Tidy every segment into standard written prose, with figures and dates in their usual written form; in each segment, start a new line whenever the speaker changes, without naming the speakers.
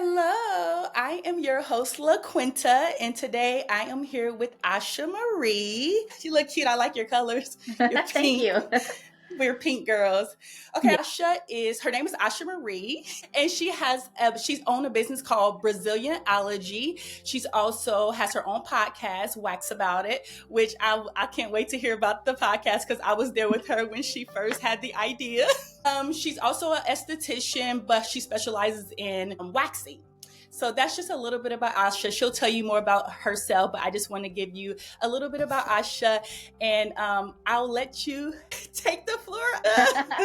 Hello, I am your host LaQuinta, and today I am here with Ausha Marie. You look cute. I like your colors. You're
Thank
pink.
you.
We're pink girls. Okay,
Yeah.
her name is Ausha Marie, and she's owned a business called Brazilianology. She's also has her own podcast, Wax About It, which I can't wait to hear about the podcast because I was there with her when she first had the idea. She's also an esthetician, but she specializes in waxing. So that's just a little bit about Asha. She'll tell you more about herself, but I just want to give you a little bit about Asha, and I'll let you take the floor.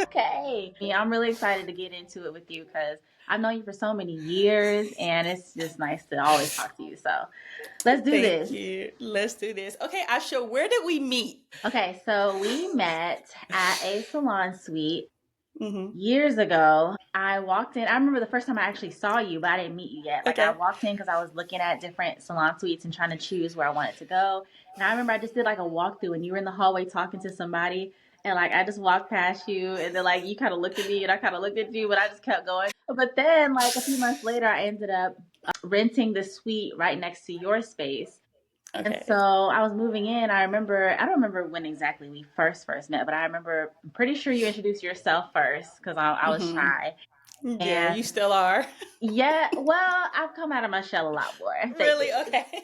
Okay. Yeah, I'm really excited to get into it with you because I've known you for so many years and it's just nice to always talk to you. So let's do
Thank
this.
you. Let's do this. Okay, Asha, where did we meet?
Okay, so we met at a salon suite
Mm-hmm.
years ago. I walked in. I remember the first time I actually saw you, but I didn't meet you yet. Like I
Okay.
walked in because I was looking at different salon suites and trying to choose where I wanted to go. And I remember I just did like a walkthrough and you were in the hallway talking to somebody. And like I just walked past you and then like you kind of looked at me and I kind of looked at you, but I just kept going. But then like a few months later, I ended up renting the suite right next to your space. And so
Okay.
I was moving in. I don't remember when exactly we first met, but I remember, I'm pretty sure you introduced yourself first because I was
Mm-hmm.
shy.
Yeah,
And
you still are.
yeah, well, I've come out of my shell a lot more,
Really?
thankfully.
Okay.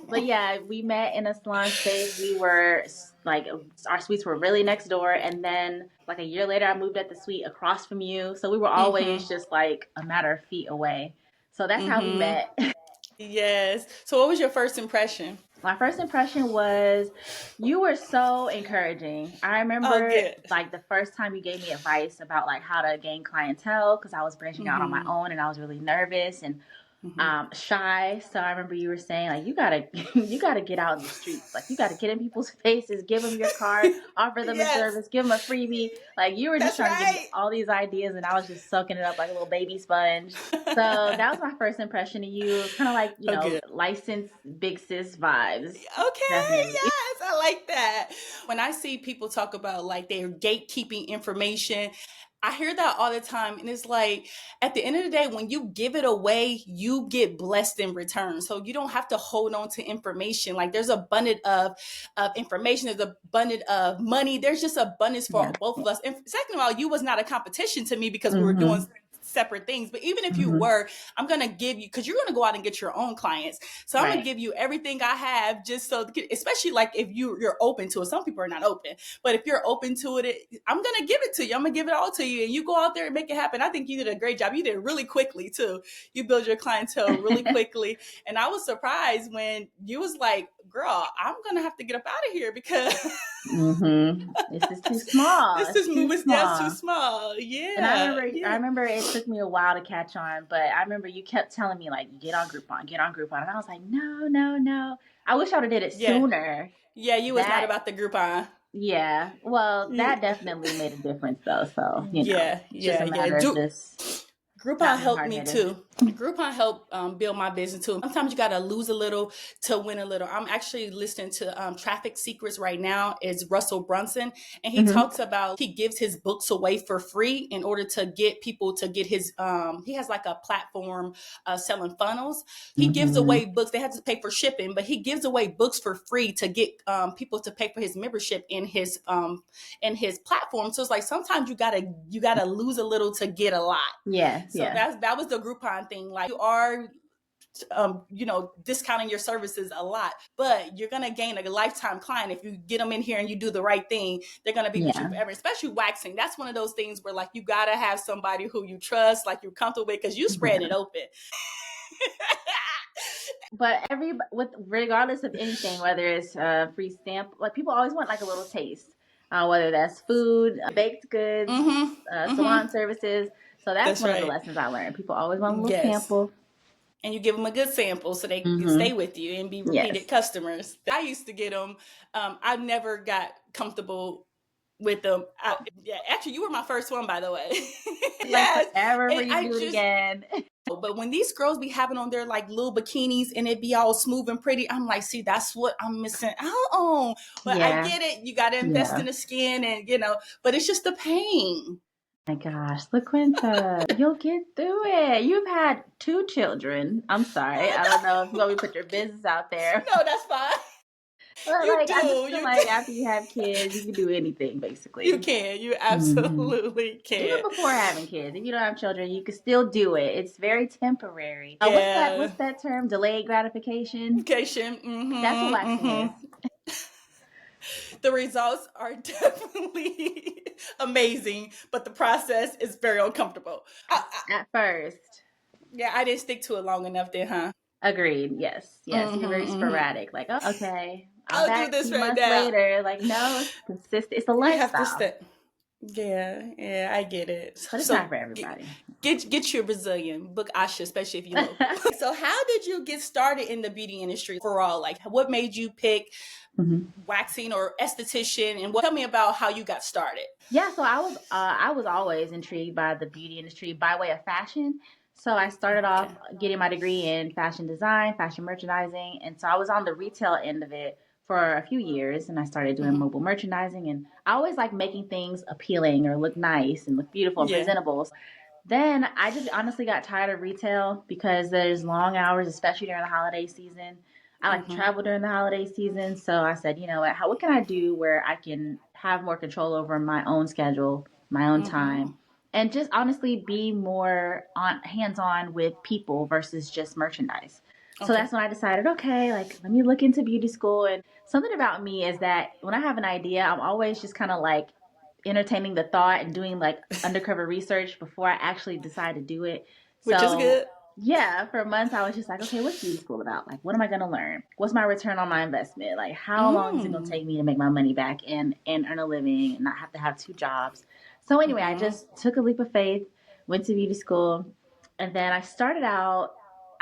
But yeah, we met in a salon space. We were like, our suites were really next door. And then, like, a year later, I moved at the suite across from you. So we were
Mm-hmm.
always just like a matter of feet away. So that's how we
Mm-hmm.
met.
Yes. So what was your first impression?
My first impression was you were so encouraging. I
Oh,
remember
good.
like the first time you gave me advice about like how to gain clientele because I was branching out on my
Mm-hmm.
own and I was really nervous and
Mm-hmm.
shy. So I remember you were saying like you gotta you gotta get out in the streets. Like you gotta get in people's faces, give them your card, offer them a
Yes,
service, give them a freebie. Like you were just
that's
trying to give me
right.
all these ideas and I was just soaking it up like a little baby sponge. So that was my first impression of you. It was kind of like,
Oh, good.
licensed big sis vibes.
Okay,
Definitely.
yes, I like that. When I see people talk about like they're gatekeeping information, I hear that all the time. And it's like, at the end of the day, when you give it away, you get blessed in return. So you don't have to hold on to information. Like there's abundance of information, there's abundance of money. There's just abundance for
Yeah.
both of us. And second of all, you was not a competition to me because we were doing
Mm-hmm.
separate things. But even if you
Mm-hmm.
were, I'm going to give you, because you're going to go out and get your own clients. So I'm gonna
Right.
give you everything I have, just so, especially like if you're open to it. Some people are not open, but if you're open to it, I'm gonna give it to you. I'm gonna give it all to you, and you go out there and make it happen. I think you did a great job. You did it really quickly too. You build your clientele really quickly, and I was surprised when you was like, "Girl, I'm gonna have to get up out of here because
Mm-hmm. This is too small.
this
It's
is
too
just too
small.
small."
And I
Yeah,
remember, I
yeah,
remember it took me a while to catch on, but I remember you kept telling me like, get on Groupon, get on Groupon, and I was like, no, no, no. I wish I would have did it
yeah,
sooner.
yeah. You was not
That,
about the Groupon.
yeah. Well,
Yeah,
that definitely made a difference though. So
yeah,
it's just
yeah,
a
yeah.
matter of just
Groupon
not being
helped
hard
me
headed.
too. Groupon helped build my business too. Sometimes you got to lose a little to win a little. I'm actually listening to Traffic Secrets right now. Is Russell Brunson, and he
Mm-hmm.
talks about he gives his books away for free in order to get people to get his. He has like a platform selling funnels. He gives
Mm-hmm.
away books. They have to pay for shipping, but he gives away books for free to get people to pay for his membership in his platform. So it's like sometimes you gotta lose a little to get a lot.
Yeah,
So
yeah.
that was the Groupon thing. Like you are discounting your services a lot, but you're gonna gain a lifetime client if you get them in here and you do the right thing. They're gonna be with you
Yeah.
forever. Especially waxing. That's one of those things where like you gotta have somebody who you trust, like you're comfortable with, because you spread
Yeah.
it open.
But with regardless of anything, whether it's free stamp, like people always want like a little taste, whether that's food, baked goods,
Mm-hmm. Mm-hmm.
salon services. So that's
That's
one of the
right.
lessons I learned. People always want a little
Yes.
sample.
And you give them a good sample so they can
Mm-hmm.
stay with you and be repeated
Yes.
customers. I used to get them. I never got comfortable with them. Yeah, actually, you were my first one, by the way.
Like
Yes,
forever
and I
redo it
just.
again.
But when these girls be having on their like little bikinis and it be all smooth and pretty, I'm like, see, that's what I'm missing out on. But I
Yeah.
get it. You got to invest
Yeah.
in the skin, and but it's just the pain.
My gosh, LaQuinta, you'll get through it. You've had 2 children. I'm sorry. I don't know if you want me to put your business out there.
No, that's fine.
But
You
like, I just
do.
feel
You do.
like after you have kids, you can do anything
You
basically.
can. You
Hmm.
absolutely
Even
can.
before having kids, if you don't have children, you can still do it. It's very temporary. What's that?
Yeah.
What's that term? Delayed gratification.
Vacation.
That's what waxing is.
The results are definitely amazing, but the process is very uncomfortable.
At first.
Yeah, I didn't stick to it long enough then, huh?
Agreed. Yes. Yes. You're very sporadic. Like, oh, okay, I'm
I'll do
back
this
two
right
months
now.
later. Like, no, it's consistent. It's a
You have to
lifestyle,
stick. Yeah, yeah, I get it.
but it's not
So
for everybody.
get you a Brazilian. Book Asha, especially if you're local. So how did you get started in the beauty industry overall? Like what made you pick
Hmm.
waxing or esthetician and tell me about how you got started.
Yeah, so I was always intrigued by the beauty industry by way of fashion. So I started
Okay.
off getting my degree in fashion design, fashion merchandising, and so I was on the retail end of it for a few years, and I started doing
Mm-hmm.
mobile merchandising, and I always like making things appealing or look nice and look beautiful and
Yeah.
presentable. Then I just honestly got tired of retail because there's long hours, especially during the holiday season. I like to
Mm-hmm.
travel during the holiday season, so I said, you know what? What can I do where I can have more control over my own schedule, my own
Mm-hmm.
time, and just honestly be more on hands-on with people versus just merchandise. So
Okay.
that's when I decided, okay, like let me look into beauty school. And something about me is that when I have an idea, I'm always just kind of like entertaining the thought and doing like undercover research before I actually decide to do it.
Which is
So
good.
yeah, for months I was just like, okay, what's beauty school about? Like, what am I going to learn? What's my return on my investment? Like, how long is it going to
Mm.
take me to make my money back and earn a living and not have to have 2 jobs? So anyway, I
Mm-hmm.
just took a leap of faith, went to beauty school, and then I started out.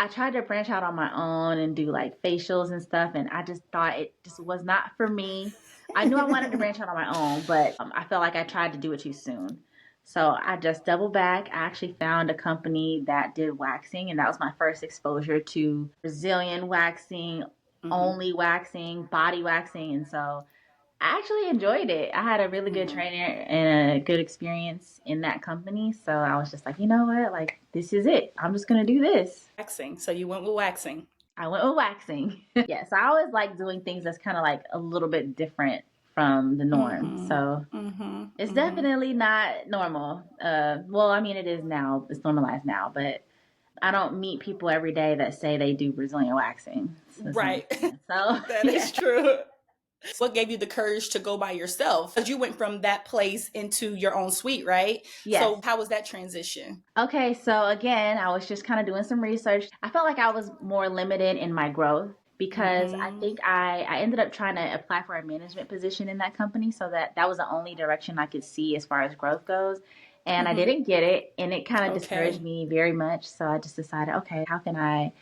I tried to branch out on my own and do like facials and stuff, and I just thought it just was not for me. I knew I wanted to branch out on my own, but I felt like I tried to do it too soon. So I just doubled back. I actually found a company that did waxing, and that was my first exposure to Brazilian waxing,
Mm-hmm.
only waxing, body waxing. And so I actually enjoyed it. I had a really good
Mm-hmm.
trainer and a good experience in that company. So I was just like, you know what? Like, this is it. I'm just going to do this.
Waxing. So you went with waxing.
I went with waxing. Yes, I always like doing things that's kind of like a little bit different from the norm.
Mm-hmm.
So
Mm-hmm.
it's
Mm-hmm.
definitely not normal. Well, I mean, it is now. It's normalized now, but I don't meet people every day that say they do Brazilian waxing. So it's not.
Right.
So
That
yeah.
is true. What gave you the courage to go by yourself? Because you went from that place into your own suite, right?
Yes.
So how was that transition?
Okay, so again, I was just kind of doing some research. I felt like I was more limited in my growth because I
Mm-hmm.
think I ended up trying to apply for a management position in that company so that was the only direction I could see as far as growth goes. And I
Mm-hmm.
didn't get it, and it kind of discouraged
Okay.
me very much. So I just decided, okay, how can I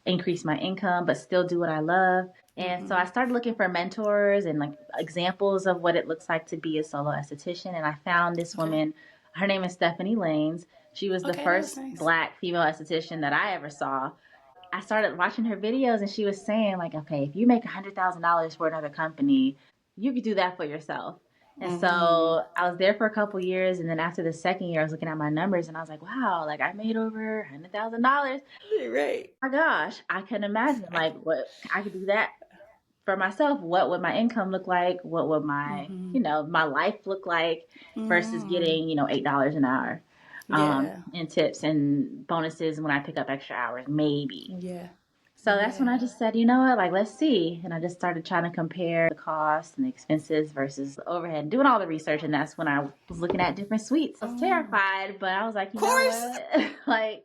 increase my income but still do what I love? And so
Mm-hmm.
I started looking for mentors and like examples of what it looks like to be a solo esthetician. And I found this
Okay.
woman. Her name is Stephanie Lanes. She was the
Okay, that was
first
nice.
black female esthetician that I ever saw. I started watching her videos, and she was saying like, okay, if you make $100,000 for another company, you could do that for yourself. And
Mm-hmm.
so I was there for a couple years, and then after the second year, I was looking at my numbers, and I was like, wow, like I made over $100,000.
Right.
My gosh, I couldn't imagine like what I could do that for myself. What would my income look like? What would my,
Mm-hmm.
my life look like versus
Mm-hmm.
getting, $8 an hour
Yeah.
in tips and bonuses when I pick up extra hours, maybe.
Yeah.
So that's when I
Yeah.
just said, you know what, like, let's see. And I just started trying to compare the cost and the expenses versus the overhead, doing all the research. And that's when I was looking at different suites. I was
Oh.
terrified, but I was like,
Of
you know
course.
what? Like,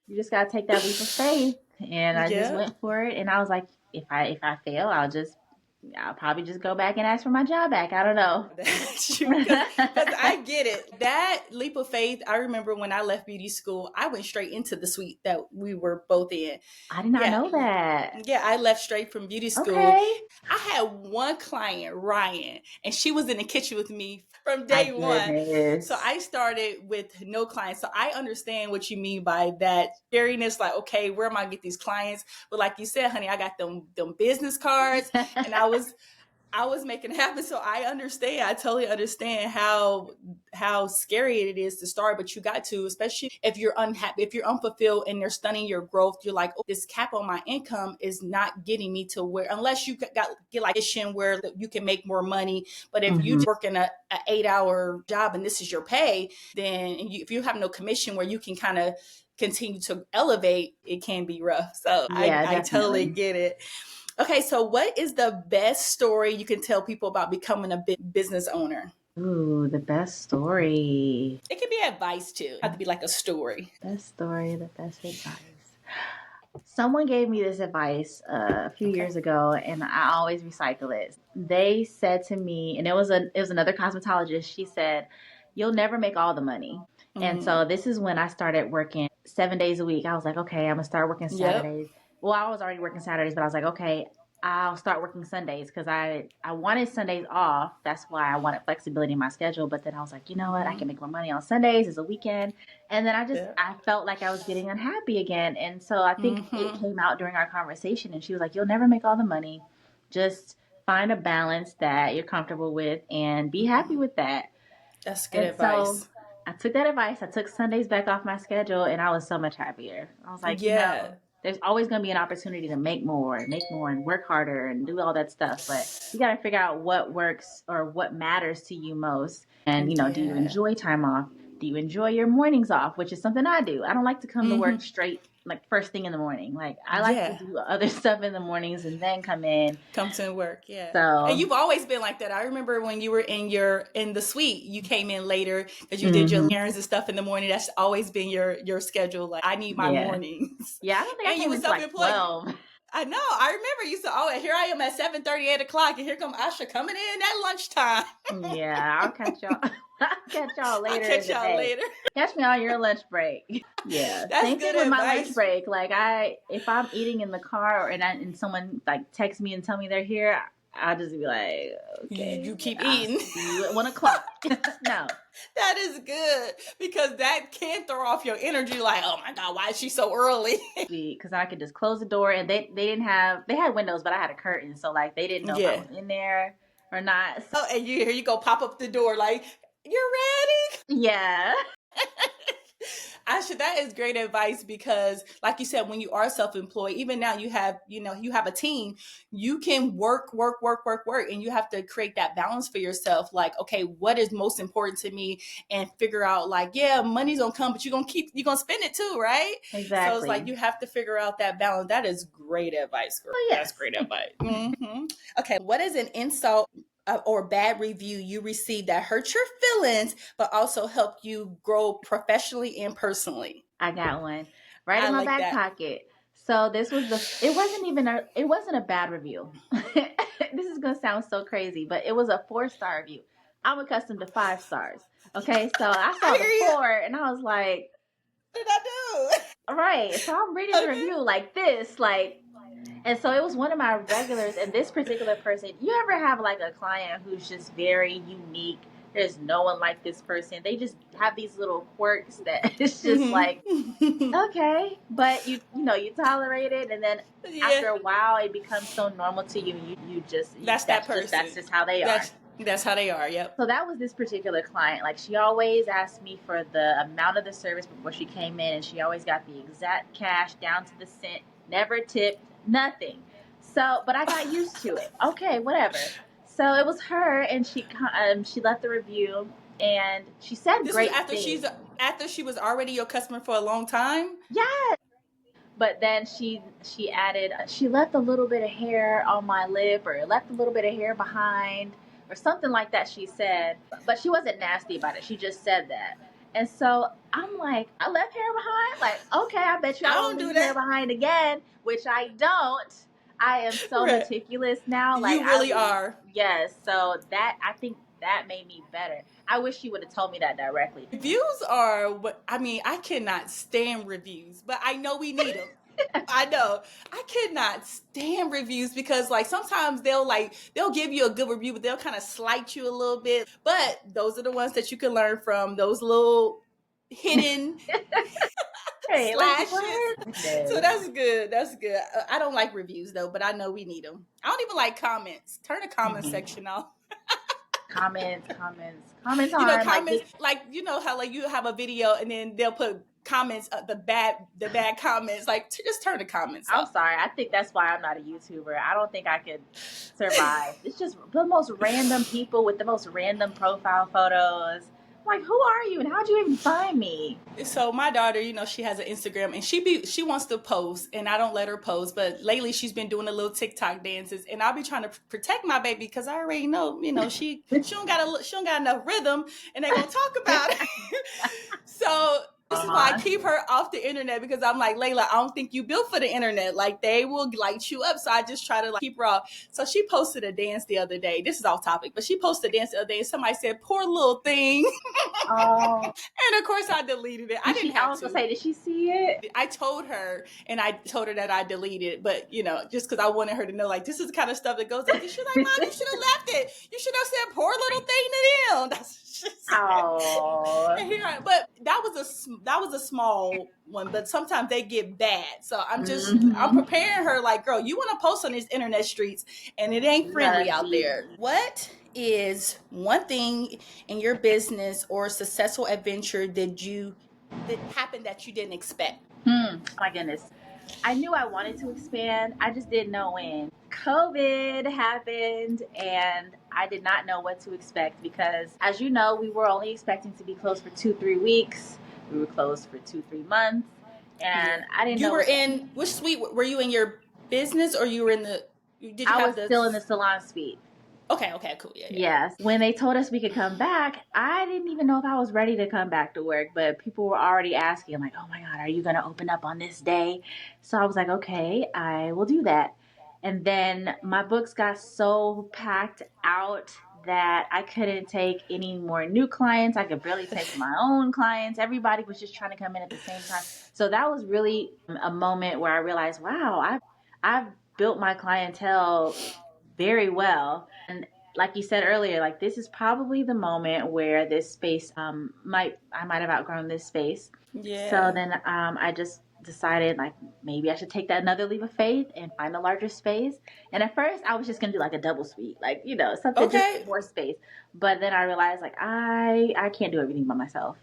you just gotta take that leap of faith. And I just
Yeah.
went for it. And I was like, if I fail, I'll probably just go back and ask for my job back. I don't know.
That's you, because I get it. That leap of faith. I remember when I left beauty school, I went straight into the suite that we were both in.
I did not
Yeah,
know that.
yeah. I left straight from beauty school.
Okay.
I had one client, Ryan, and she was in the kitchen with me from
My
day one. So
goodness.
I started with no clients. So I understand what you mean by that scariness. Like, okay, where am I get these clients? But like you said, honey, I got them business cards, and I was making it happen. So I understand. I totally understand how scary it is to start, but you got to, especially if you're unhappy, if you're unfulfilled and they're stunning your growth, you're like, oh, this cap on my income is not getting me to where, unless you got get like a position where you can make more money. But if you
Mm-hmm.
working a 8-hour job and this is your pay, then if you have no commission where you can kind of continue to elevate, it can be rough. So
Yeah,
I totally
definitely.
get it. Okay, so what is the best story you can tell people about becoming a business owner?
Ooh, the best story.
It can be advice too. It doesn't have to be like a story.
Best story, the best advice. Someone gave me this advice a few
Okay.
years ago, and I always recycle it. They said to me, and it was another cosmetologist. She said, "You'll never make all the money." And
Mm.
so this is when I started working 7 days a week. I was like, okay, I'm gonna start working
Yep.
Saturdays. Well, I was already working Saturdays, but I was like, okay, I'll start working Sundays because I wanted Sundays off. That's why I wanted flexibility in my schedule. But then I was like, you know what? I
Mm-hmm.
can make more money on Sundays. It's a weekend. And then
Yep.
I felt like I was getting unhappy again. And so I think it
Mm-hmm.
came out during our conversation. And she was like, you'll never make all the money. Just find a balance that you're comfortable with and be happy with that.
That's good
And so
advice.
I took that advice. I took Sundays back off my schedule and I was so much happier. I was like,
Yeah.
there's always going to be an opportunity to make more and work harder and do all that stuff. But you got to figure out what works or what matters to you most. And, do you
Yeah.
enjoy time off? Do you enjoy your mornings off, which is something I do? I don't like to come to
Mm-hmm.
work straight, like first thing in the morning. Like, I like to
Yeah.
do other stuff in the mornings and then come in.
Come to work. Yeah. And
So,
you've always been like that. I remember when you were in the suite, you came in later because you did your
mhm,
errands and stuff in the morning. That's always been your schedule. Like, I need my
yeah.
mornings.
Yeah, I don't think I
And you
came
were
into like
self-employed.
12.
I know. I remember you said, "Oh, here I am at 7:30, 8 o'clock, and here come Asha coming in at lunchtime."
Yeah, I'll catch y'all. I'll catch y'all
I'll
later in
catch
the
y'all
day.
later.
Catch me on your lunch break. Yeah,
That's
same thing
good
with my lunch
advice.
break. Like if I'm eating in the car and someone like texts me and tell me they're here, I'll just be like, okay,
You keep
I'll
eating.
see you at 1 o'clock. No,
That is good because that can throw off your energy. Like, oh my god, why is she so early?
because I could just close the door and they didn't have they had windows, but I had a curtain, so like they didn't know if I
Yeah.
was in there or not. So,
Oh, and here you go, pop up the door like, you're ready.
yeah,
Asha, that is great advice because, like you said, when you are self-employed, even now you have a team, you can work, and you have to create that balance for yourself. Like, okay, what is most important to me, and figure out like, yeah, money's gonna come, but you're gonna spend it too, right? So it's like
exactly.
you have to figure out that balance. That is great advice, girl.
Oh
That's
yes.
great advice. Hmm. Okay, what is an insult or bad review you received that hurt your feelings, but also helped you grow professionally and personally?
I got one right in
I
my
like
back
that.
pocket. So it wasn't a bad review. This is gonna sound so crazy, but it was a 4-star review. I'm accustomed to 5 stars. Okay, so I
I
saw
hear
the
you.
4 and I was like,
What did I
all right. So I'm reading
do?
the
Okay.
review like this, and so it was one of my regulars, and this particular person, you ever have like a client who's just very unique? There's no one like this person. They just have these little quirks that it's just like,
Mm-hmm.
okay, but you tolerate it, and then
Yeah,
after a while, it becomes so normal to you.
that's that person.
That's just how they are.
That's how they are. Yep.
So that was this particular client. Like she always asked me for the amount of the service before she came in, and she always got the exact cash down to the cent, never tipped, nothing. So, but I got used to it. Okay, whatever. So it was her, and she left the review, and she said
This was
great things.
after she was already your customer for a long time.
Yeah, but then she added she left a little bit of hair on my lip or left a little bit of hair behind or something like that she said, but she wasn't nasty about it, she just said that. And so I'm like, I left hair behind, like, okay, I bet you
I
I
don't
won't
do
leave hair
that.
behind again, which I don't. I am so
Right.
meticulous now, like
You
I
really
leave.
are.
Yes, so that I think that made me better. I wish she would have told me that directly.
Reviews are what I mean. I cannot stand reviews, but I know we need them. I know. I cannot stand reviews because like sometimes they'll give you a good review, but they'll kind of slight you a little bit. But those are the ones that you can learn from. Those little hidden
Hey, like
slashes.
what?
So
Goodness.
that's good. That's good. I don't like reviews though, but I know we need them. I don't even like comments. Turn the comment
Mhm.
section off.
Comments
You know,
on like
comments like you know how like you have a video and then they'll put comments, the bad comments. Like just turn the comments
I'm
off.
sorry. I think that's why I'm not a YouTuber. I don't think I could survive. It's just the most random people with the most random profile photos. Like, who are you and how'd you even find me?
So my daughter, she has an Instagram and she wants to post and I don't let her post, but lately she's been doing a little TikTok dances and I'll be trying to protect my baby because I already know, she don't got enough rhythm and they're gonna talk about it. So this is why I
Uh-huh.
keep her off the internet because I'm like, Layla, I don't think you built for the internet. Like they will light you up. So I just try to like keep her off. So she posted a dance the other day. This is off topic, but she posted a dance the other day and somebody said, poor little thing.
Oh,
And of course I deleted it. I
did
didn't
she? I
have
was gonna
to.
say, did she see it?
I told her and I told her that I deleted it, but just because I wanted her to know, like, this is the kind of stuff that goes on. She's like, Mom, you should have left it. You should have said, poor little thing to them. That's what she said.
Oh.
And but that was a small one, but sometimes they get bad. So I'm
Mm-hmm.
preparing her, like, girl, you want to post on these internet streets, and it ain't
You
friendly
gotta
out
be.
there. What is one thing in your business or successful adventure that happened that you didn't expect?
My goodness. I knew I wanted to expand. I just didn't know when. COVID happened and I did not know what to expect because, as you know, we were only expecting to be closed for 2, 3 weeks. We were closed for 2, 3 months
Yeah.
and I didn't
You
know
were
what to.
in which suite? Were you in your business or you were in did you
I
have
was
the?
still in the salon suite.
Okay, okay, cool. Yeah, yeah.
Yes. When they told us we could come back, I didn't even know if I was ready to come back to work, but people were already asking, like, oh my God, are you going to open up on this day? So I was like, okay, I will do that. And then my books got so packed out that I couldn't take any more new clients. I could barely take my own clients. Everybody was just trying to come in at the same time. So that was really a moment where I realized, wow, I've built my clientele very well. And like you said earlier, like this is probably the moment where this space might have outgrown this space. So
Yeah.
then I just decided like maybe I should take that another leap of faith and find a larger space. And at first I was just gonna do like a double suite, like something just
Okay.
more space. But then I realized like I can't do everything by myself.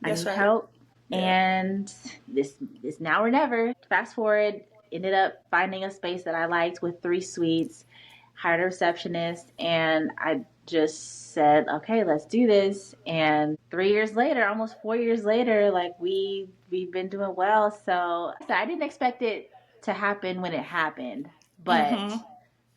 I
That's
need
right.
help.
Yeah.
And this now or never. Fast forward, ended up finding a space that I liked with 3 suites, hired a receptionist, and I just said, okay, let's do this. And 3 years later, almost 4 years later, like we've been doing well. So I didn't expect it to happen when it happened, but
Mm-hmm.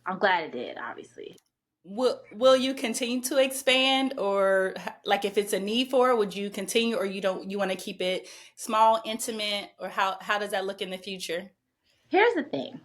I'm glad it did, obviously.
Will you continue to expand, or like if it's a need for it, would you continue, or you want to keep it small, intimate, or how does that look in the future?
Here's the thing.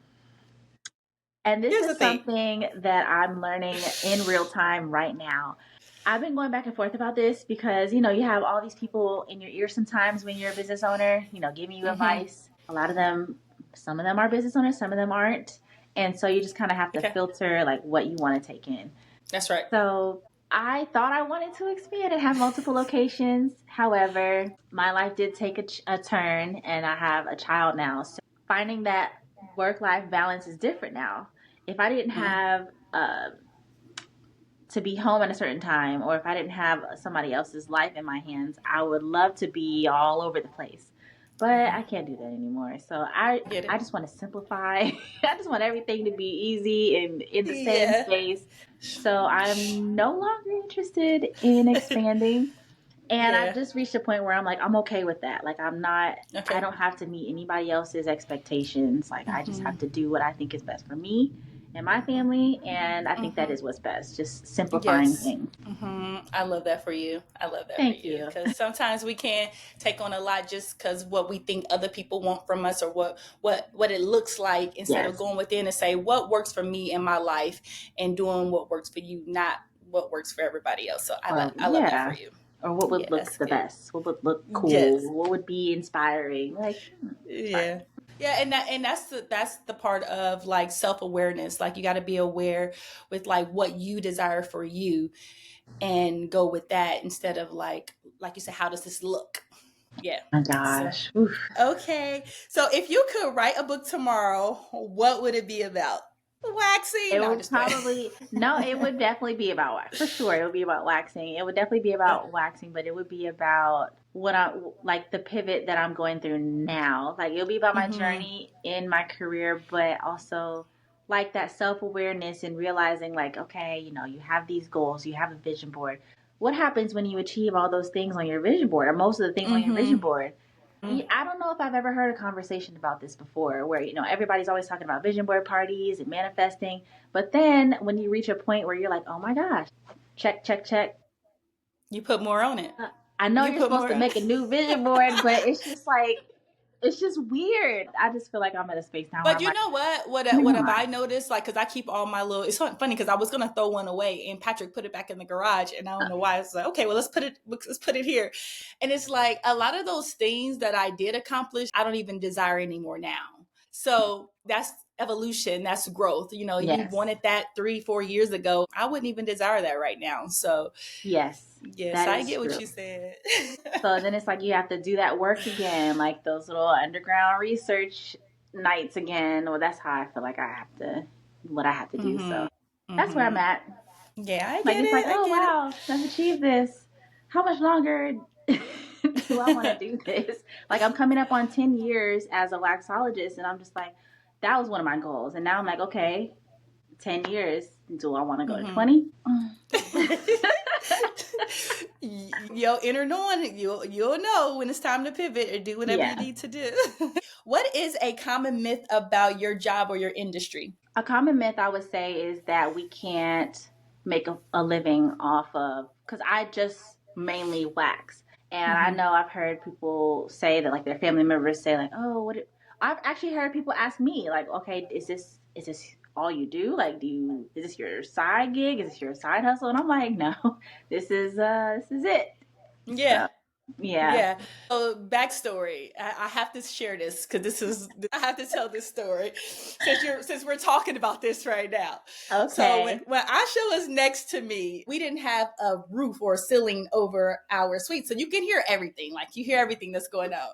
And this
Here's the
is
thing.
something that I'm learning in real time right now. I've been going back and forth about this because, you have all these people in your ear sometimes when you're a business owner, giving you
Mm-hmm.
advice. A lot of them, some of them are business owners, some of them aren't. And so you just kind of have to
Okay,
filter like what you want to take in.
that's right.
So I thought I wanted to expand and have multiple locations. However, my life did take a turn and I have a child now. So finding that work life balance is different now. If I didn't
Mm.
have to be home at a certain time, or if I didn't have somebody else's life in my hands, I would love to be all over the place. But I can't do that anymore. So I
I get
I
it.
just want to simplify. I just want everything to be easy and in the same
Yeah.
space. So I'm no longer interested in expanding. And I've
Yeah.
just reached a point where I'm like, I'm okay with that. Like, I
Okay.
don't have to meet anybody else's expectations. Like, I just
Mm-hmm.
have to do what I think is best for me and my family. And I think that
Mm-hmm.
is what's best, just simplifying
Yes.
things.
I love that for you. I love that for
Thank
you
you.
because sometimes we can't take on a lot just because what we think other people want from us or what it looks like instead of
Yes.
going within and say what works for me in my life and doing what works for you, not what works for everybody else. So
Or,
I love that for
yeah.
you.
Or what would
Yeah,
look
that's
the
good.
best? What would look cool?
Yes.
What would be inspiring? Like, it's fine.
Yeah. Yeah, and that's the part of like self-awareness. Like you got to be aware with like what you desire for you and go with that instead of like you said, how does this look? Yeah.
My
So
gosh. Oof.
okay. So if you could write a book tomorrow, what would it be about? Waxing?
It
No, I'm
would
just playing.
probably no, it would definitely be about for sure. It would be about waxing. It would definitely be about waxing, but it would be about what I like the pivot that I'm going through now. Like it'll be about my
Mm-hmm.
journey in my career, but also like that self awareness and realizing like, okay, you have these goals, you have a vision board. What happens when you achieve all those things on your vision board, or most of the things on your vision
Mm-hmm.
board? I don't know if I've ever heard a conversation about this before where, everybody's always talking about vision board parties and manifesting. But then when you reach a point where you're like, oh my gosh, check, check, check.
You put more on it.
I know
You
you're
put
supposed
more.
to make a new vision board, but it's just like, it's just weird. I just feel like I'm at a space now where
But
I'm
you
like,
know what?
come
What have
on.
I noticed? Like, cause I keep all my little. It's funny because I was gonna throw one away, and Patrick put it back in the garage, and I don't know why. It's like, okay, well, let's put it here, and it's like a lot of those things that I did accomplish, I don't even desire anymore now. So that's evolution. That's growth. You know, you
Yes.
wanted that 3, 4 years ago. I wouldn't even desire that right now. So
Yes.
yes,
That
I
is
get what
true.
you said.
So then it's like you have to do that work again, like those little underground research nights again. Well, that's how I feel like what I have to do.
Mm-hmm.
So that's where I'm
Mm-hmm.
at.
Yeah, I
Like
get
it's like,
it. I
oh
get it.
wow, I've achieved this. How much longer do I want to do this? Like I'm coming up on 10 years as a waxologist, and I'm just like, that was one of my goals. And now I'm like, okay, 10 years. Do I want to go to
Mm-hmm.
20?
Your inner knowing, you'll know when it's time to pivot or do whatever you
Yeah.
need to do. What is a common myth about your job or your industry?
A common myth I would say is that we can't make a living off of, because I just mainly wax. And I
Mm-hmm.
know I've heard people say that, like their family members say, like, oh, I've actually heard people ask me, like, okay, is this all you do? Like, is this your side gig? Is this your side hustle? And I'm like, no, this is it.
Yeah.
So, yeah.
Yeah. So backstory. I have to share this because I have to tell this story since we're talking about this right now. So
Okay.
when Asha was next to me, we didn't have a roof or a ceiling over our suite, so you can hear everything. Like you hear everything that's going on.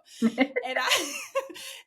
And I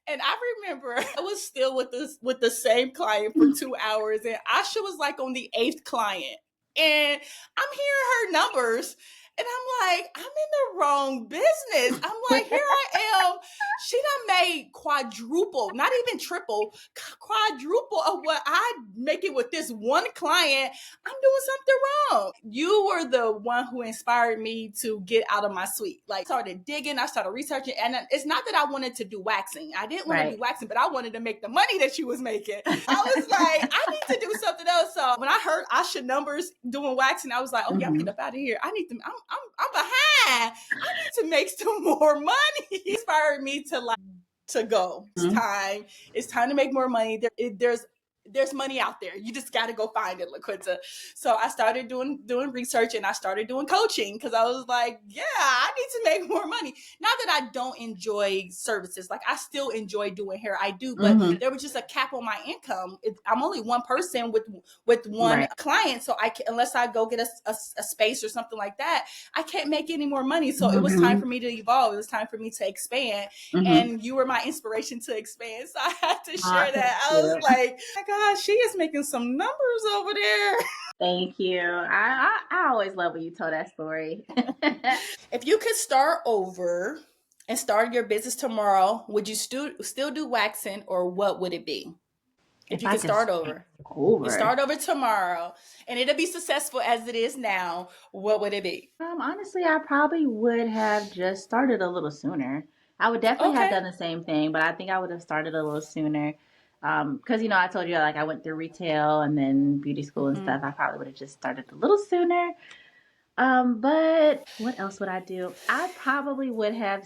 and I remember I was still with the same client for 2 hours, and Asha was like on the eighth client, and I'm hearing her numbers, and I'm like, I'm in the wrong business. I'm like, here I am. She done made quadruple, not even triple, quadruple of what I make it with this one client. I'm doing something wrong. You were the one who inspired me to get out of my suite. Like, started digging, I started researching, and it's not that I wanted to do waxing. I didn't want to do
Right.
waxing, but I wanted to make the money that she was making. I was like, I need to do something else. So when I heard Asha numbers doing waxing, I was like, okay, I'm
Hmm.
getting up out of here. I need to. I'm behind. I need to make some more money. Inspired me to go. It's
Hmm.
time. It's time to make more money. There's money out there. You just got to go find it, LaQuinta. So I started doing research, and I started doing coaching because I was like, yeah, I need to make more money. Not that I don't enjoy services, like I still enjoy doing hair. I do, but
Hmm.
there was just a cap on my income. I'm only one person with one
Right.
client, so I can, unless I go get a space or something like that, I can't make any more money. So it was time
Hmm.
for me to evolve. It was time for me to expand,
Hmm.
and you were my inspiration to expand. So I had to
Ah,
share
thank
that. I was
you.
like, oh my gosh, she is making some numbers over there.
Thank you. I always love when you tell that story.
If you could start over and start your business tomorrow, would you still do waxing, or what would it be? If
If
you
I
could
could
start
start
over, you
over,
start over tomorrow, and it'll be successful as it is now, what would it be?
honestly, I probably would have just started a little sooner. I would definitely have
Okay.
done the same thing, but I think I would have started a little sooner. Because I told you like I went through retail and then beauty school and
Mm-hmm.
stuff. I probably would have just started a little sooner. But what else would I do? I probably would have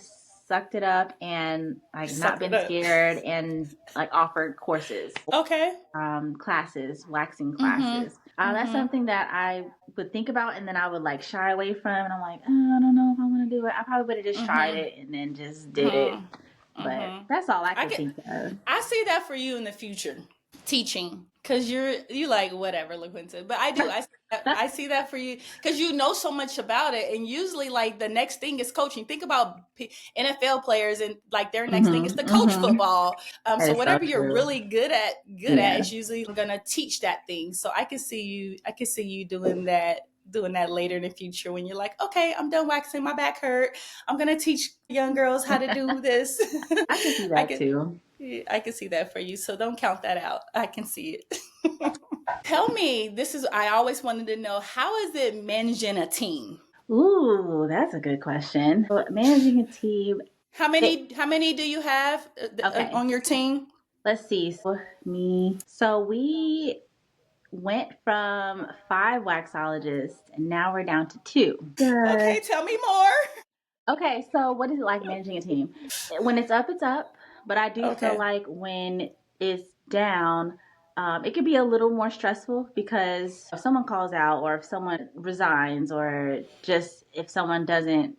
sucked it up and like not
Suck it
been
up.
scared and like offered courses,
Okay.
classes, waxing
Mm-hmm.
classes. That's
Mm-hmm.
something that I would think about and then I would like shy away from. And I'm like, I don't know if I want to do it. I probably would have just tried
Mm-hmm.
it and then just did it.
Mm-hmm.
But
Mm-hmm.
that's all I
I
could
get
think of.
I see that for you in the future. Teaching, because you like whatever, look into it. But I see that for you because you know so much about it, and usually like the next thing is coaching. Think about NFL players, and like their next thing is to coach football.
That
So
is so
whatever you're
true.
really good at
Yeah.
is usually gonna teach that thing. So I can see you doing that later in the future when you're like, okay, I'm done waxing, my back hurt, I'm gonna teach young girls how to do this.
I can see
I
that
can
too.
I can see that for you. So don't count that out. I can see it. Tell me, I always wanted to know, how is it managing a team?
Ooh, that's a good question. So managing a team,
How many do you have
okay,
on your team?
let's see. So me, so we went from 5 waxologists and now we're down to 2.
Okay, tell me more.
Okay, so what is it like managing a team? When it's up, it's up. But I do feel
Okay.
like when it's down, it could be a little more stressful because if someone calls out or if someone resigns or just if someone doesn't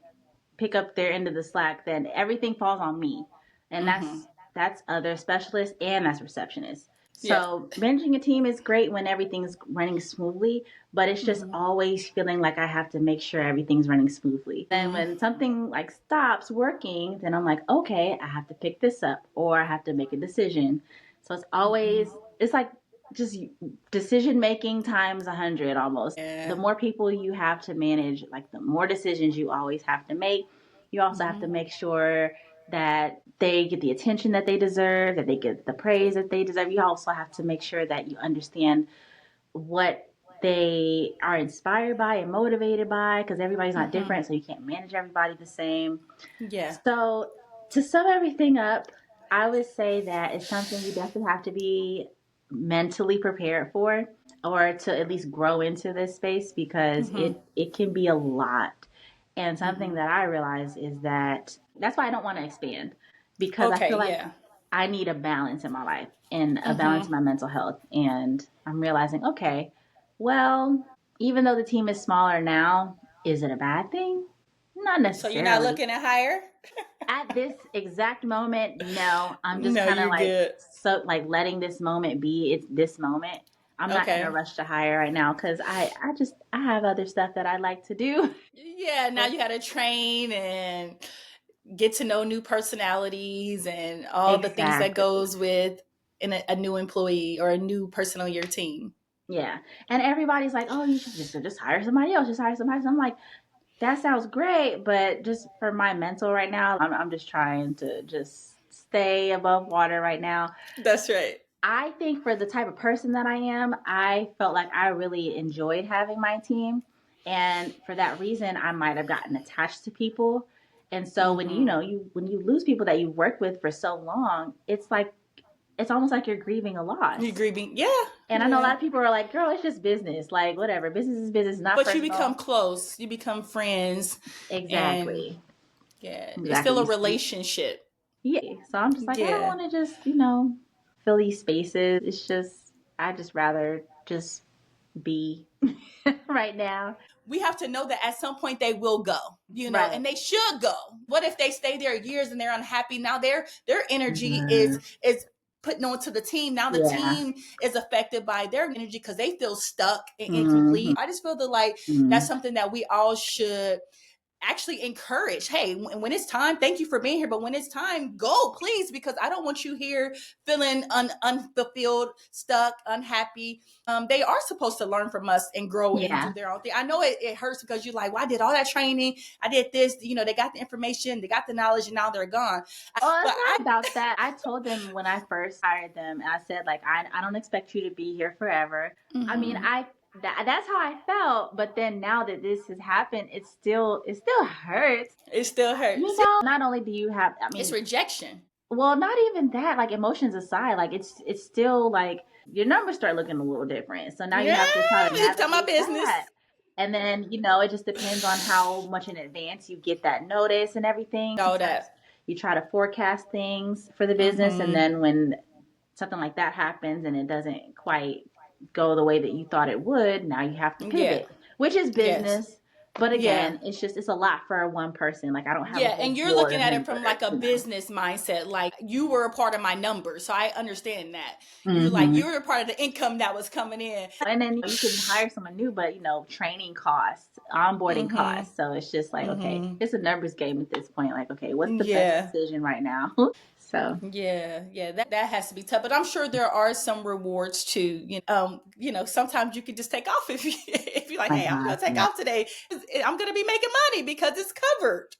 pick up their end of the slack, then everything falls on me. And
Mm-hmm.
that's other specialists and that's receptionists.
Yes.
So managing a team is great when everything's running smoothly, but it's just
Mm-hmm.
always feeling like I have to make sure everything's running smoothly. Then
Mm-hmm.
when something like stops working, then I'm like, okay, I have to pick this up or I have to make a decision. So it's like just decision making times 100 almost. The
Yeah.
more people you have to manage, like the more decisions you always have to make. You also have
Mm-hmm.
to make sure that they get the attention that they deserve, that they get the praise that they deserve. You also have to make sure that you understand what they are inspired by and motivated by because everybody's not
Mm-hmm.
different, so you can't manage everybody the same.
Yeah.
So, to sum everything up, I would say that it's something you definitely have to be mentally prepared for or to at least grow into this space because
Mm-hmm.
it can be a lot. And something
Mm-hmm.
that I realize is that that's why I don't want to expand because I
Okay.
feel like
Yeah.
I need a balance in my life and a balance
Mm-hmm.
in my mental health. And I'm realizing, okay, well, even though the team is smaller now, is it a bad thing? Not
So you're not
necessarily.
looking to hire?
At this exact moment, no. I'm just
No,
kind of
you're
like
good.
so like letting this moment be. It's this moment. I'm not in a
Okay.
rush to hire right now because I have other stuff that I like to do.
Yeah, now you got to train and get to know new personalities and all the things that
Exactly.
goes with a new employee or a new person on your team.
Yeah. And everybody's like, oh, you should just hire somebody else. Just hire somebody else. I'm like, that sounds great, but just for my mental right now, I'm just trying to just stay above water right now.
That's right.
I think for the type of person that I am, I felt like I really enjoyed having my team. And for that reason, I might have gotten attached to people. And so when
Mm-hmm.
when you lose people that you've worked with for so long, it's almost like you're grieving a
You
loss.
grieving? Yeah,
And I know a
yeah.
lot of people are like, girl, it's just business. Like, whatever. Business is business, not
But you become
personal.
close. You become friends, and
Exactly.
yeah, it's
Exactly.
still a relationship.
Yeah. So I'm just like, I don't
Yeah,
want to just, fill these spaces. It's just, I just rather just be right now.
we have to know that at some point they will go,
Right.
and they should go. What if they stay there years and they're unhappy? Now their energy is
Mhm.
is putting on to the team. Now the
Yeah.
team is affected by their energy because they feel stuck and
Hmm.
incomplete. I just feel that like that's
Hmm.
something that we all should actually encourage. Hey, when it's time, thank you for being here, but when it's time, go please, because I don't want you here feeling unfulfilled, stuck, unhappy. They are supposed to learn from us and grow and do
Yeah.
their own thing. I know it hurts because you're like, well, I did all that training, I did this, they got the information, they got the knowledge, and now they're gone.
Oh,
But
it's not about that. I told them when I first hired them, and I said, like, I don't expect you to be here forever. I mean,
mm-hmm,
that's how I felt. But then now that this has happened, it still hurts.
it still hurts.
Not only do you have, I
It's
mean,
rejection.
well, not even that. Like emotions aside, like it's still like your numbers start looking a little different. So now you
Yeah,
have to try to
it's done my
navigate
business.
that. And then, it just depends on how much in advance you get that notice and everything.
All
Sometimes
that.
you try to forecast things for the business, and
Mm-hmm.
then when something like that happens and it doesn't quite go the way that you thought it would, now you have to
Yeah.
pivot, which is
Yes.
business. But
Yeah.
again, it's a lot for one person. Like I don't have a
Yeah,
whole
and you're
board
looking
of
at it from
members,
like a
you know.
business mindset. Like you were a part of my numbers, so I understand that. You're like
Hmm.
you were a part of the income that was coming in.
And then you can hire someone new, but training costs, onboarding
Mm-hmm.
costs. So it's just like, okay,
Mm-hmm.
it's a numbers game at this point. Like, okay, what's the best
Yeah.
decision right now? So
Yeah, yeah, that has to be tough. But I'm sure there are some rewards too. Sometimes you can just take off if you if you're like,
my
hey, I'm
gosh,
gonna take
yeah.
off today. I'm gonna be making money because it's covered.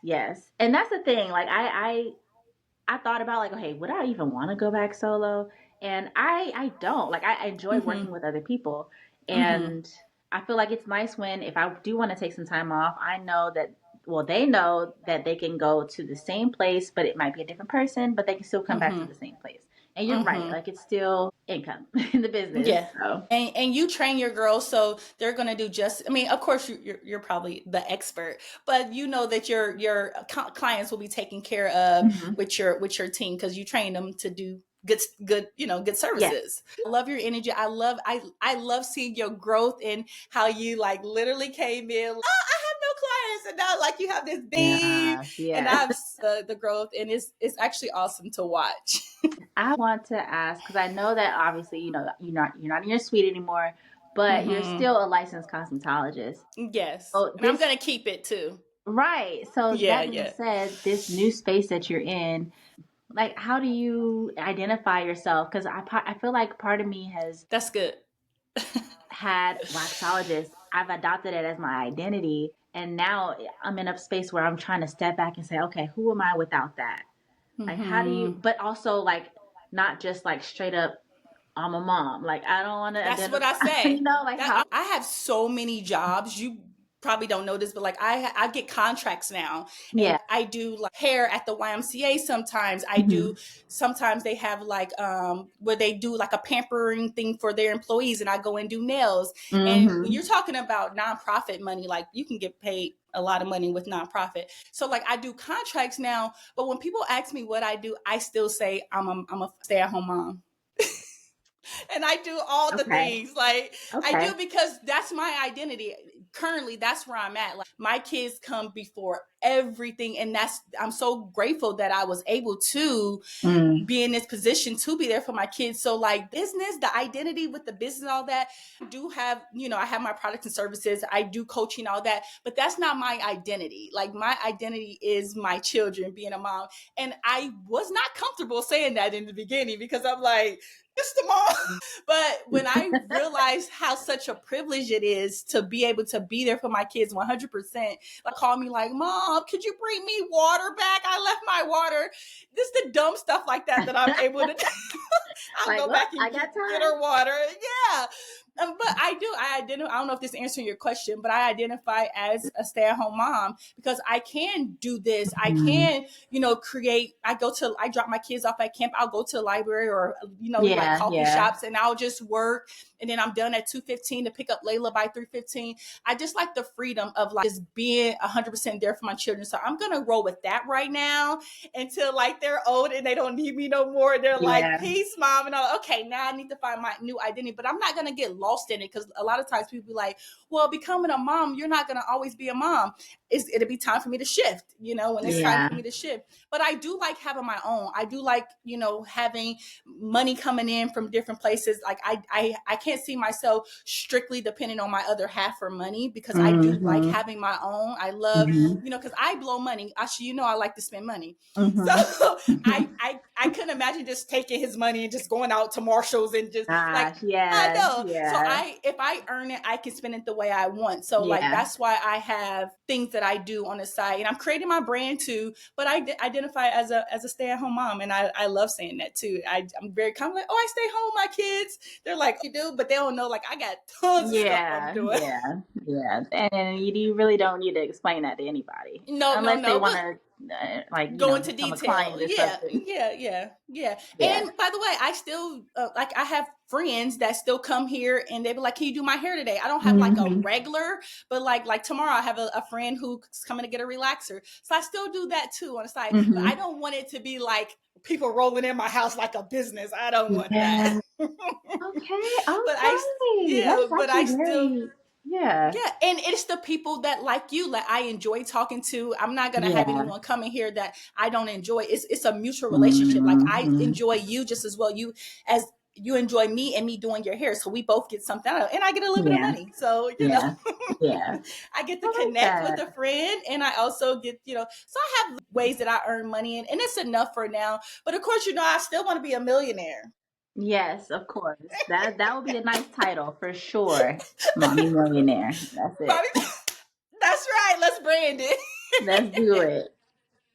Yes. And that's the thing. Like I thought about like, okay, would I even want to go back solo? And I don't. Like I enjoy
Mm-hmm.
working with other people.
Mm-hmm.
And I feel like it's nice when if I do want to take some time off, I know that well, they know that they can go to the same place, but it might be a different person, but they can still come back to
Mm-hmm.
the same place. And you're right,
Mm-hmm.
like it's still income in the business.
Yeah.
So
And you train your girls so they're going to do just, I mean, of course you're probably the expert, but you know that your clients will be taken care of
mhm.
with your team because you train them to do good good
Yes.
services. I love your energy. I love seeing your growth and how you like literally came in, oh, I have no clients, and now like you have this team,
Yes,
and
yes.
I've the growth, and it's actually awesome to watch.
I want to ask because I know that obviously, you're not in your suite anymore, but you're
Hmm.
still a licensed cosmetologist.
Yes,
So
and I'm
this
gonna keep it too.
right. So
Yeah,
that being
yeah.
said, this new space that you're in, like how do you identify yourself? Because I feel like part of me has
That's good.
had waxologist. I've adopted it as my identity, and now I'm in a space where I'm trying to step back and say, okay, who am I without that? Like how do you?
Hmm.
But also like not just like straight up I'm a mom. Like I don't want to
That's what I
identify,
say.
like
That
how.
I have so many jobs. You probably don't know this, but like I get contracts now, and
Yeah.
I do like hair at the YMCA. Sometimes I do.
Hmm.
Sometimes they have like where they do like a pampering thing for their employees, and I go and do nails. And when
Hmm.
you're talking about nonprofit money, like you can get paid a lot of money with nonprofit. So like I do contracts now, but when people ask me what I do, I still say I'm a stay at home mom. And I do all the
Okay.
things like I do
Okay.
because that's my identity. Currently, that's where I'm at. Like my kids come before everything, and that's I'm so grateful that I was able to
Mm.
be in this position to be there for my kids. So like business, the identity with the business, all that, I do have, I have my products and services. I do coaching, all that, but that's not my identity. Like my identity is my children, being a mom. And I was not comfortable saying that in the beginning because I'm like, just the mom. But when I realized how such a privilege it is to be able to be there for my kids 100%, like call me like, Mom, could you bring me water back? I left my water. This is the dumb stuff like that I'm able to do. I'll
Like,
go
well,
back and
I got
get
time.
her water. Yeah. But I identify, I don't know if this answers your question, but I identify as a stay at home mom because I can do this. I
Mm.
can, create. I drop my kids off at camp. I'll go to the library or, like
Yeah.
coffee
Yeah.
shops, and I'll just work. And then I'm done at 2:15 to pick up Layla by 3:15. I just like the freedom of like just being 100% there for my children. So I'm going to roll with that right now until like they're old and they don't need me no more. They're like,
Yeah.
peace, mom. And I'm like, okay, now I need to find my new identity, but I'm not going to get lost in it because a lot of times people be like, well, becoming a mom, you're not going to always be a mom. It'll be time for me to shift, when it's time
Yeah.
for me to shift. But I do like having my own. I do like, having money coming in from different places. Like I can't see myself strictly depending on my other half for money because I do like
Hmm.
having my own. I love,
Hmm.
because I blow money. Actually, I like to spend money. So
Hmm.
I couldn't imagine just taking his money and just going out to Marshalls and just like
Gosh.
I
Yeah.
know. So
Yeah.
if I earn it, I can spend it the way I want. So like
Yeah.
that's why I have things that I do on the side, and I'm creating my brand too. But identify as a stay at home mom, and I love saying that too. I'm very kind of like, oh, I stay home with my kids. They're like, oh, you do, but they don't know like I got tons of stuff I'm
Yeah.
doing.
Yeah. Yeah. And you really don't need to explain that to anybody
No, no,
unless they
no.
want
But
to,
go into
become a
detail.
client or
Yeah,
something.
yeah, yeah, yeah.
Yeah.
And by the way, I still like I have friends that still come here and they be like, "Can you do my hair today?" I don't have like a
Hmm.
regular, but like tomorrow I have a friend who's coming to get a relaxer, so I still do that too on the side. But I
Hmm.
don't want it to be like people rolling in my house like a business. I don't want that.
Yeah. Okay.
But I
Okay.
yeah,
That's
but I
actually
still
very. Yeah.
Yeah, and it's the people that like you, like I enjoy talking to. I'm not gonna have
Yeah.
anyone come in here that I don't enjoy. It's a mutual relationship. Like I
Mm-hmm.
enjoy you just as well you as you enjoy me and me doing your hair. So we both get something out of it. And I get a little bit of
Yeah.
money. So,
Yeah. Yeah.
I get
I
to
like
connect with
that.
a friend and I also get, so I have ways that I earn money and it's enough for now. But of course, I still want to be a millionaire.
Yes, of course. That would be a nice title for sure. Mommy Millionaire. That's it.
Mommy, that's right. Let's brand it.
Let's do it.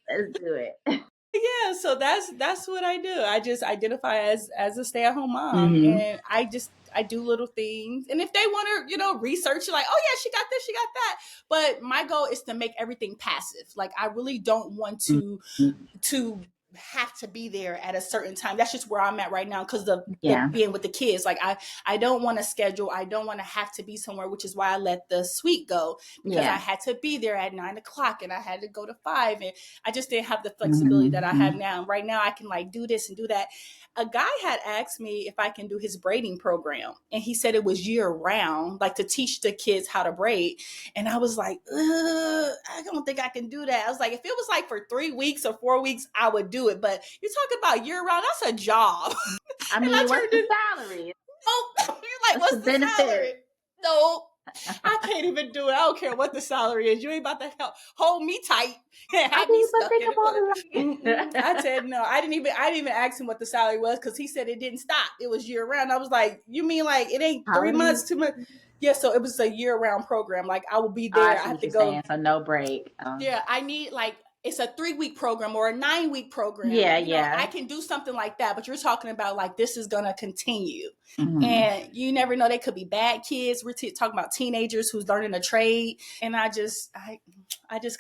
Let's do it.
Yeah, so that's what I do. I just identify as a stay-at-home mom,
Hmm.
and I do little things. And if they want to, research, like, oh yeah, she got this, she got that. But my goal is to make everything passive. Like I really don't want to have to be there at a certain time. That's just where I'm at right now because of the
Yeah.
being with the kids. Like I don't want to schedule. I don't want to have to be somewhere, which is why I let the suite go because I
Yeah.
had to be there at 9 o'clock and I had to go to 5 and I just didn't have the flexibility that I have
Hmm.
now. Right now I can like do this and do that. A guy had asked me if I can do his braiding program and he said it was year round, like to teach the kids how to braid. And I was like, I don't think I can do that. I was like, if it was like for 3 weeks or 4 weeks, I would do it. But you're talking about year round, that's a job.
I
And I
mean, what's
turned
the
it,
salary?
oh, you're like,
What's the
what's the salary?
benefit?
No, I can't even do it. I don't care what the salary is. You ain't about to hold me tight and
I
have me
mean, but
stuck
think
in it.
about it
I
like
said no. I didn't even ask him what the salary was because he said it didn't stop. It was year round. I was like, you mean like it ain't 3 months,
holidays.
2 months? Yeah, so it was a year round program. Like I will be
Oh, I
there. I
see
have
what
to
you're
go.
saying. So no break.
Yeah, I need like it's a 3 week program or a 9 week program.
Yeah,
I
yeah.
can do something like that, but you're talking about like this is gonna continue.
Hmm.
And you never know, they could be bad kids. We're talking about teenagers who's learning a trade. And I just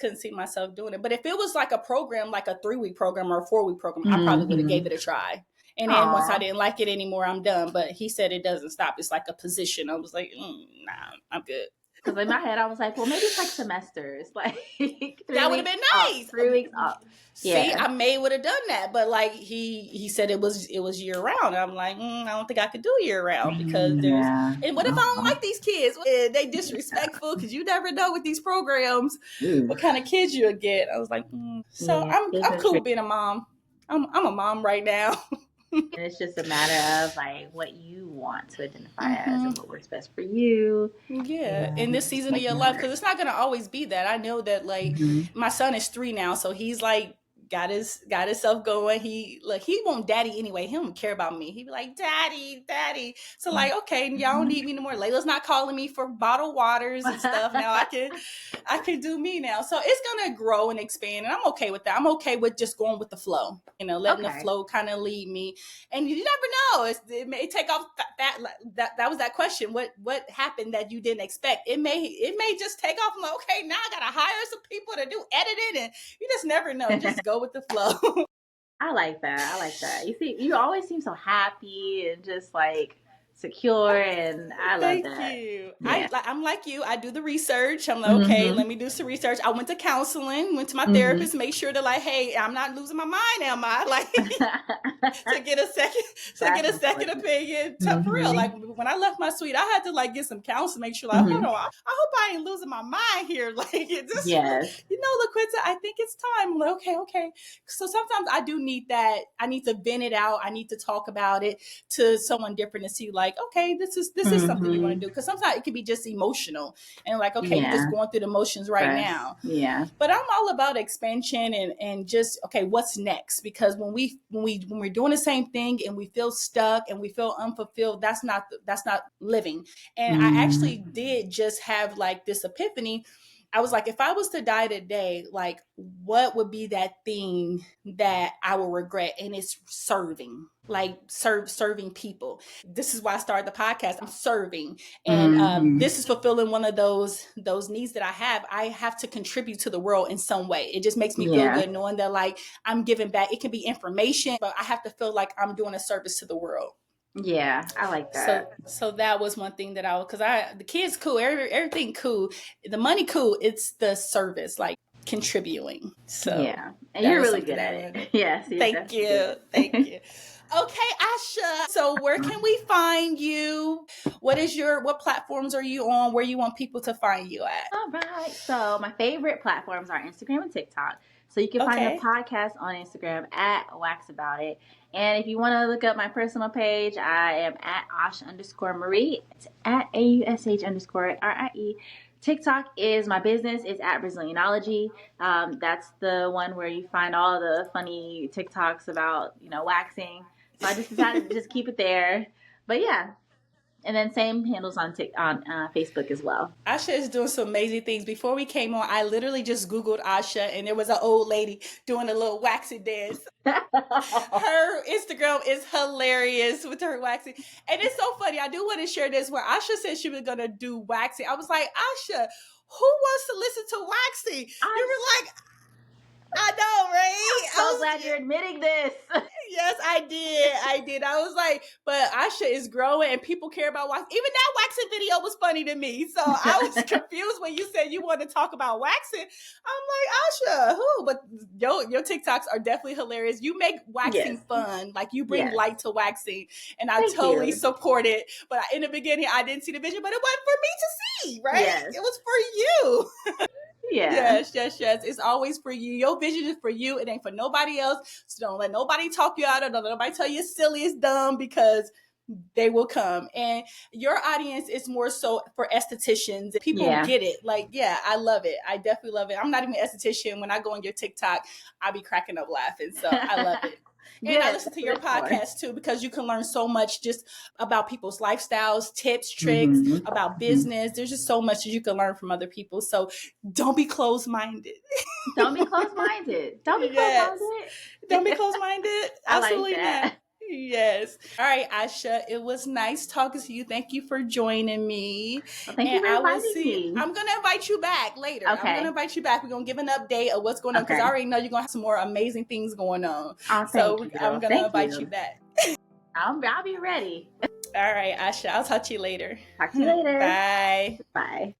couldn't see myself doing it. But if it was like a program, like a 3 week program or a 4 week program, I probably would have
Hmm.
gave it a try. And then once I
Aw.
didn't like it anymore, I'm done. But he said it doesn't stop. It's like a position. I was like, nah, I'm good.
Because in my head, I was like, well, maybe it's like semesters, like three
That would have
weeks
been
off,
nice.
3 weeks off.
See,
Yeah.
I may would have done that, but like he said it was year round. I'm like, I don't think I could do year round because there's.
Yeah.
And what if I don't
Oh.
like these kids? They disrespectful because you never know with these programs
Ooh.
what kind of kids you'll get. I was like, so
Yeah. Kids
I'm
are
cool
tricky.
with being a mom. I'm a mom right now.
And it's just a matter of like what you want to identify as
Hmm.
and what works best for you.
Yeah, in
And
this
just
season of
making
your
it
life,
work.
because it's not gonna always be that. I know that, like,
Hmm.
my son is 3 now, so he's like got himself going. He won't daddy anyway. He don't care about me. He be like, daddy, daddy. So like, okay, y'all don't need me no more. Layla's not calling me for bottled waters and stuff. Now I can do me now. So it's gonna grow and expand, and I'm okay with that. I'm okay with just going with the flow. Letting the
Okay.
flow kind of lead me. And you never know. It may take off that was that question. What happened that you didn't expect? It may just take off. I'm like, okay, now I gotta hire some people to do editing, and you just never know. Just go with the flow.
I like that. I like that. You see, you always seem so happy and just like secure, and I love
Thank
that.
you.
Yeah.
I'm like you. I do the research. I'm like, okay,
Hmm.
let me do some research. I went to counseling, went to my
Hmm.
therapist, make sure that like, hey, I'm not losing my mind, am I? Like to get a second to get
That's
a second
important.
opinion. For real.
Hmm.
Like when I left my suite, I had to like get some counseling, make sure like, hold
Hmm.
on, I hope I ain't losing my mind here. Like it just
Yes.
LaQuinta, I think it's time. I'm like, okay, okay. So sometimes I do need that. I need to vent it out. I need to talk about it to someone different and see like, okay, this is something you want to
Hmm.
do. Because sometimes it can be just emotional and like, okay, you're just
Yeah.
going through the motions right
Stress.
now.
Yeah.
But I'm all about expansion and just okay, what's next? Because when we're doing the same thing and we feel stuck and we feel unfulfilled, that's not living. And I
Hmm.
actually did just have like this epiphany. I was like, if I was to die today, like what would be that thing that I will regret? And it's serving, like serving people. This is why I started the podcast. I'm serving, and
Hmm.
this is fulfilling one of those needs that I have. I have to contribute to the world in some way. It just makes me feel
Yeah.
good knowing that like I'm giving back. It can be information, but I have to feel like I'm doing a service to the world.
Yeah. I like
So
that.
so that was one thing that I because I the kids cool, everything cool, the money cool. It's the service, like contributing. So
Yeah. And
that
you're
is
really
something
good
that I
at
want to do.
it. Yes, you're
Thank
definitely
you, thank
good.
you. Okay, Asha. So where can we find you? What platforms are you on? Where you want people to find you at?
All right. So my favorite platforms are Instagram and TikTok. So you can find the
Okay.
podcast on Instagram at Wax About It. And if you want to look up my personal page, I am at Ausha_Marie. It's at AUSH_RIE. TikTok is my business. It's at Brazilianology. That's the one where you find all the funny TikToks about, waxing. So I just decided to just keep it there. But yeah, and then same handles on Facebook as well.
Asha is doing some amazing things. Before we came on, I literally just Googled Asha and there was an old lady doing a little waxing dance. Her Instagram is hilarious with her waxing. And it's so funny. I do want to share this where Asha said she was going to do waxing. I was like, Asha, who wants to listen to waxing?
I'm
You were like, I know, right?
so glad you're admitting this.
Yes, I did. I did. I was like, but Asha is growing and people care about waxing. Even that waxing video was funny to me. So I was confused when you said you want to talk about waxing. I'm like, Asha, who? But your TikToks are definitely hilarious. You make waxing
Yes.
fun. Like you bring
Yes.
light to waxing. And I
Thank
totally
you.
support it. But in the beginning, I didn't see the vision, but it wasn't for me to see, right?
Yes.
It was for you.
Yeah.
Yes, yes, yes. It's always for you. Your vision is for you. It ain't for nobody else. So don't let nobody talk you out of it. Don't let nobody tell you it's silly, it's dumb, because they will come. And your audience is more so for estheticians. People
Yeah.
get it. Like, yeah, I love it. I definitely love it. I'm not even an esthetician. When I go on your TikTok, I be cracking up laughing. So I love it. And I listen to your podcast too because you can learn so much just about people's lifestyles, tips, tricks,
Mm-hmm.
about business. There's just so much that you can learn from other people. So don't be closed minded.
Don't be close-minded. Don't be
Yes.
close-minded.
Don't be closed minded.
I like
Absolutely
that.
not. Yes. All right, Asha. It was nice talking to you. Thank you for joining me.
Well, thank you
And
for
I will
inviting
see.
me.
I'm gonna invite you back later. I'm
Okay.
gonna invite you back. We're gonna give an update of what's going on because I
Okay.
already know you're gonna have some more amazing things going on.
Oh, thank
So
you.
I'm gonna
Thank
invite you
you.
back.
I'll be ready.
All right, Asha. I'll talk to you later.
Talk to you later.
Bye.
Bye.